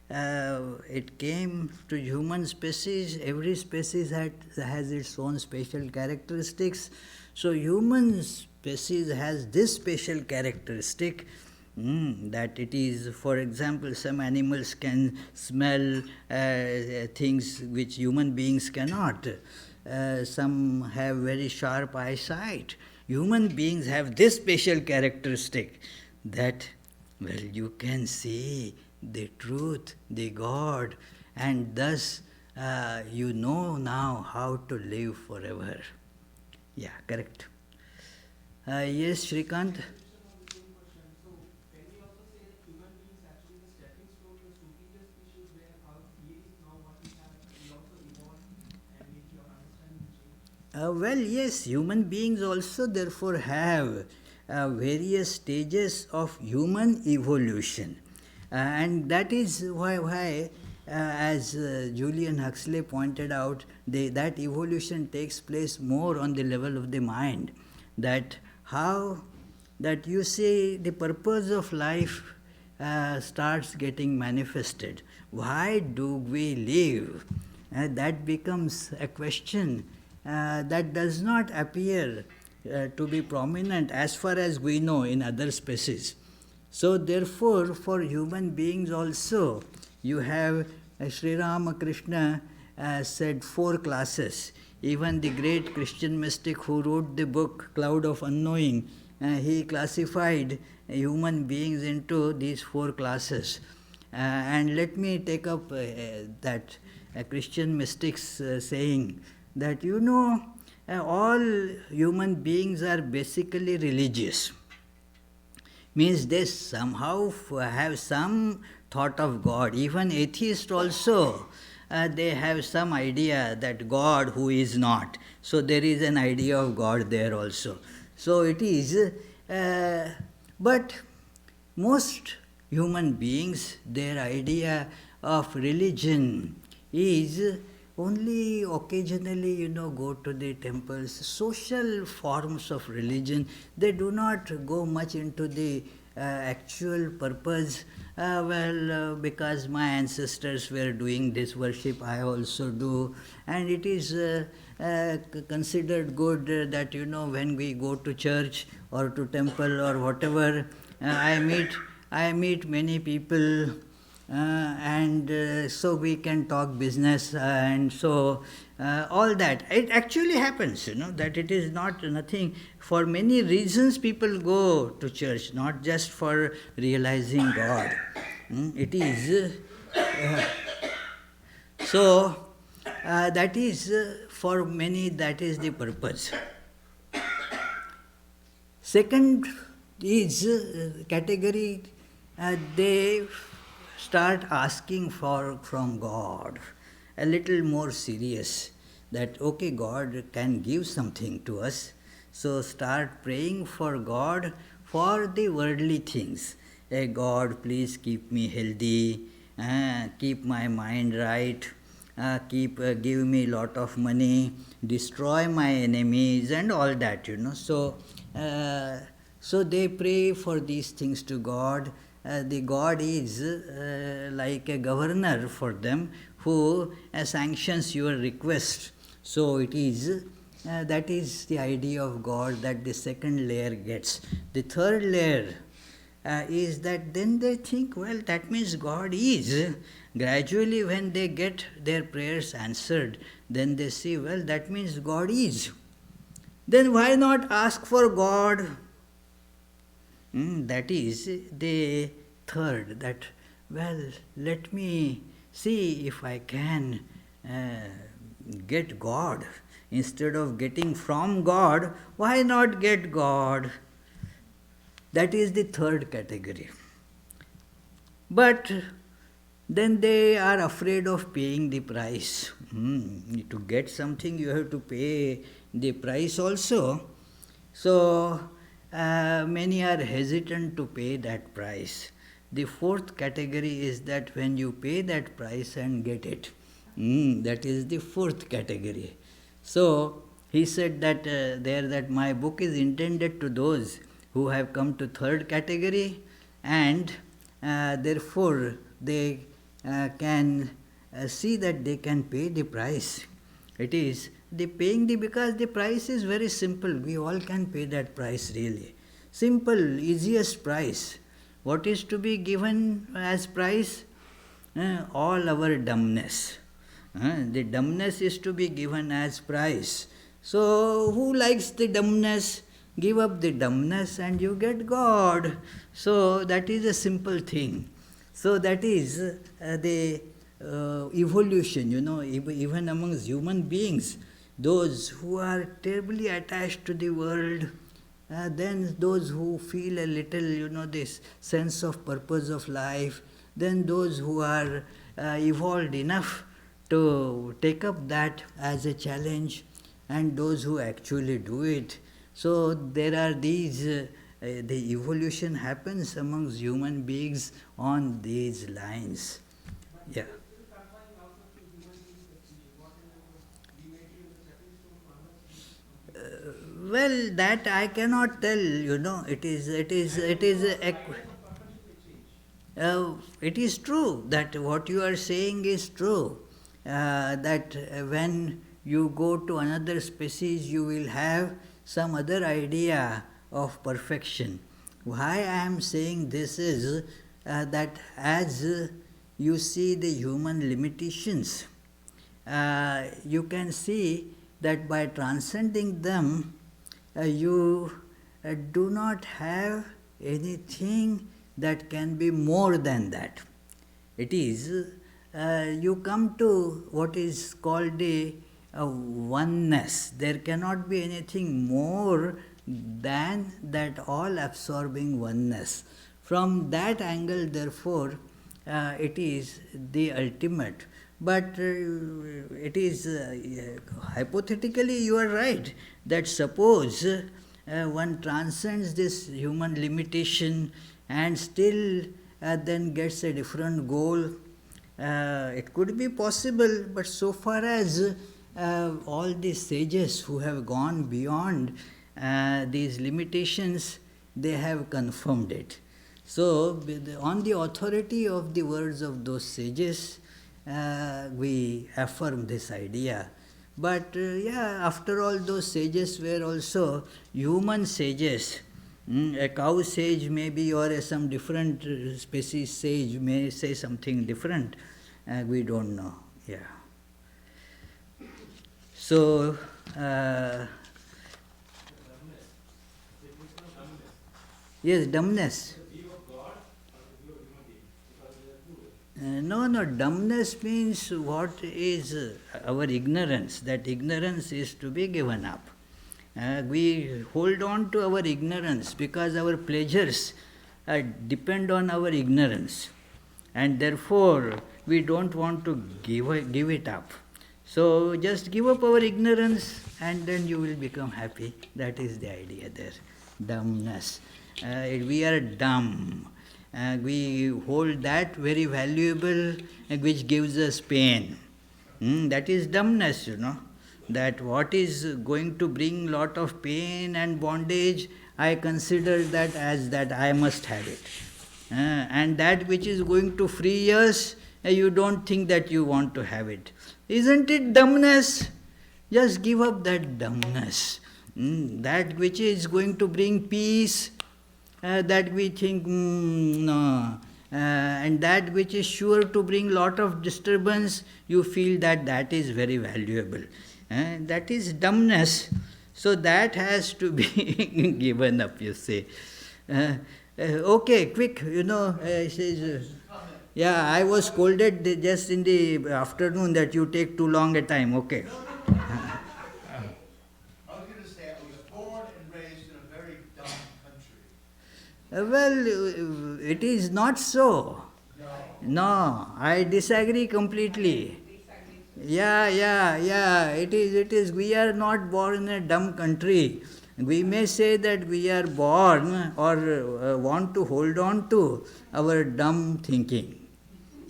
A: it came to human species. Every species has its own special characteristics. So human species has this special characteristic, that it is, for example, some animals can smell things which human beings cannot. Some have very sharp eyesight. Human beings have this special characteristic that, well, you can see the truth, the God, and thus you know now how to live forever. Yeah, correct. Yes, Shrikant.
B: Continuation on the same question. So, can we also say that human beings actually the stepping stone to a superior species where our being is now what we have, we also evolve and maybe our understanding will change?
A: Well, yes, human beings also therefore have various stages of human evolution. And that is why as Julian Huxley pointed out, that evolution takes place more on the level of the mind. That how, that you see the purpose of life starts getting manifested. Why do we live? That becomes a question that does not appear to be prominent as far as we know in other species. So, therefore, for human beings also, you have Sri Ramakrishna said 4 classes. Even the great Christian mystic who wrote the book Cloud of Unknowing, he classified human beings into these 4 classes. And let me take up that Christian mystics saying that, you know, all human beings are basically religious. Means they somehow have some thought of God. Even atheists also, they have some idea that God who is not. So there is an idea of God there also. So it is, but most human beings, their idea of religion is only occasionally, you know, go to the temples. Social forms of religion, they do not go much into the actual purpose. Because my ancestors were doing this worship, I also do, and it is considered good that, you know, when we go to church or to temple or whatever, I meet many people, and so we can talk business, and so all that. It actually happens, you know, that it is not nothing. For many reasons people go to church, not just for realizing God. It is so that is for many, that is the purpose. Second is category, they start asking for from God a little more serious, that okay, God can give something to us, so start praying for God for the worldly things. Hey God, please keep me healthy, keep my mind right, give me lot of money, destroy my enemies, and all that, you know. So they pray for these things to God. The God is like a governor for them who sanctions your request. So it is that is the idea of God that the second layer gets. The third layer is that then they think, well, that means God is. Gradually, when they get their prayers answered, then they see, well, that means God is. Then why not ask for God? That is the third, that, well, let me see if I can get God. Instead of getting from God, why not get God? That is the third category. But then they are afraid of paying the price. To get something, you have to pay the price also. So many are hesitant to pay that price. The fourth category is that when you pay that price and get it, that is the fourth category. So he said that there that my book is intended to those who have come to third category, and therefore they can see that they can pay the price. It is the paying the, because the price is very simple. We all can pay that price really. Simple, easiest price. What is to be given as price? All our dumbness. The dumbness is to be given as price. So, who likes the dumbness? Give up the dumbness and you get God. So, that is a simple thing. So, that is the evolution, even amongst human beings. Those who are terribly attached to the world, then those who feel a little, this sense of purpose of life, then those who are evolved enough to take up that as a challenge, and those who actually do it. So there are these, the evolution happens amongst human beings on these lines. Yeah. Well, that I cannot tell. It is true that what you are saying is true. That when you go to another species, you will have some other idea of perfection. Why I am saying this is that as you see the human limitations, you can see that by transcending them, you do not have anything that can be more than that. It is, you come to what is called a oneness. There cannot be anything more than that all absorbing oneness. From that angle, therefore, it is the ultimate. But it is, hypothetically, you are right, that suppose one transcends this human limitation and still then gets a different goal. It could be possible, but so far as all these sages who have gone beyond these limitations, they have confirmed it. So, on the authority of the words of those sages, we affirm this idea. But after all, those sages were also human sages. A cow sage maybe, or some different species sage may say something different. We don't know. Yeah. So, yes, dumbness. No, dumbness means what is our ignorance. That ignorance is to be given up. We hold on to our ignorance because our pleasures depend on our ignorance, and therefore we don't want to give it up. So just give up our ignorance and then you will become happy. That is the idea there. Dumbness. We are dumb. We hold that very valuable which gives us pain. That is dumbness, That what is going to bring lot of pain and bondage, I consider that as that I must have it. And that which is going to free us, you don't think that you want to have it. Isn't it dumbness? Just give up that dumbness. That which is going to bring peace, that we think, no. And that which is sure to bring lot of disturbance, you feel that that is very valuable. That is dumbness. So that has to be given up, you say. Okay, quick, says, yeah, I was scolded just in the afternoon that you take too long a time. Okay. Well, it is not so. No, I disagree completely. Yeah, it is. We are not born in a dumb country. We may say that we are born or want to hold on to our dumb thinking.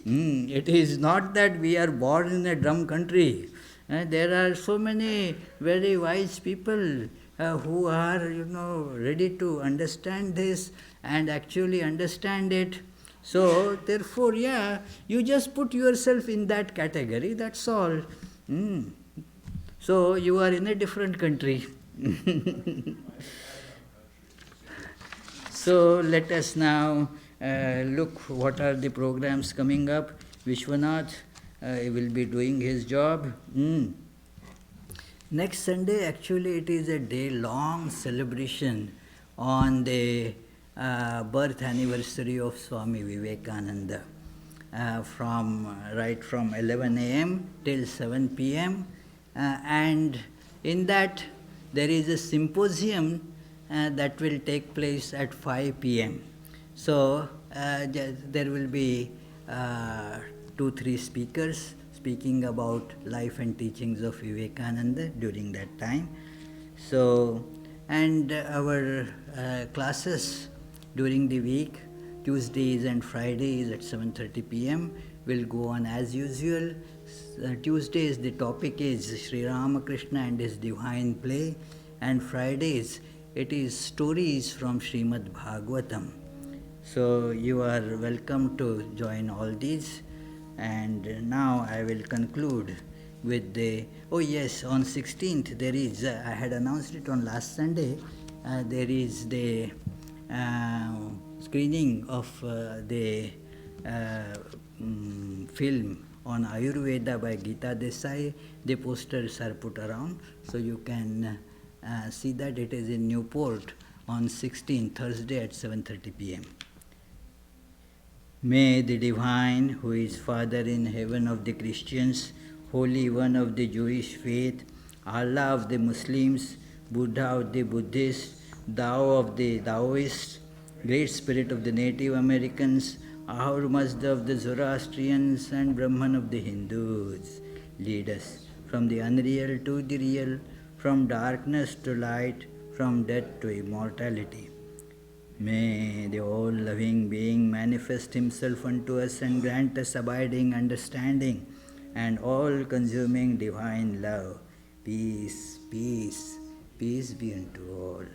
A: It is not that we are born in a dumb country. There are so many very wise people who are, ready to understand this and actually understand it. So, therefore, yeah, you just put yourself in that category, that's all. Mm. So, you are in a different country. So, let us now look what are the programs coming up. Vishwanath will be doing his job. Next Sunday, actually, it is a day-long celebration on the birth anniversary of Swami Vivekananda, right from 11 a.m. till 7 p.m. And in that, there is a symposium that will take place at 5 p.m. So there will be 2-3 speakers speaking about life and teachings of Vivekananda during that time. So, and our classes during the week, Tuesdays and Fridays at 7:30 p.m. will go on as usual. Tuesdays the topic is Sri Ramakrishna and his divine play, and Fridays it is stories from Srimad Bhagavatam. So you are welcome to join all these. And now I will conclude with the, oh yes, on 16th there is, I had announced it on last Sunday, there is the screening of the film on Ayurveda by Geeta Desai. The posters are put around, so you can see that. It is in Newport on 16th, Thursday at 7:30 p.m. May the Divine, who is Father in heaven of the Christians, Holy One of the Jewish faith, Allah of the Muslims, Buddha of the Buddhists, Tao of the Taoists, Great Spirit of the Native Americans, Ahura Mazda of the Zoroastrians, and Brahman of the Hindus lead us from the unreal to the real, from darkness to light, from death to immortality. May the all-loving being manifest himself unto us and grant us abiding understanding and all-consuming divine love. Peace, peace, peace be unto all.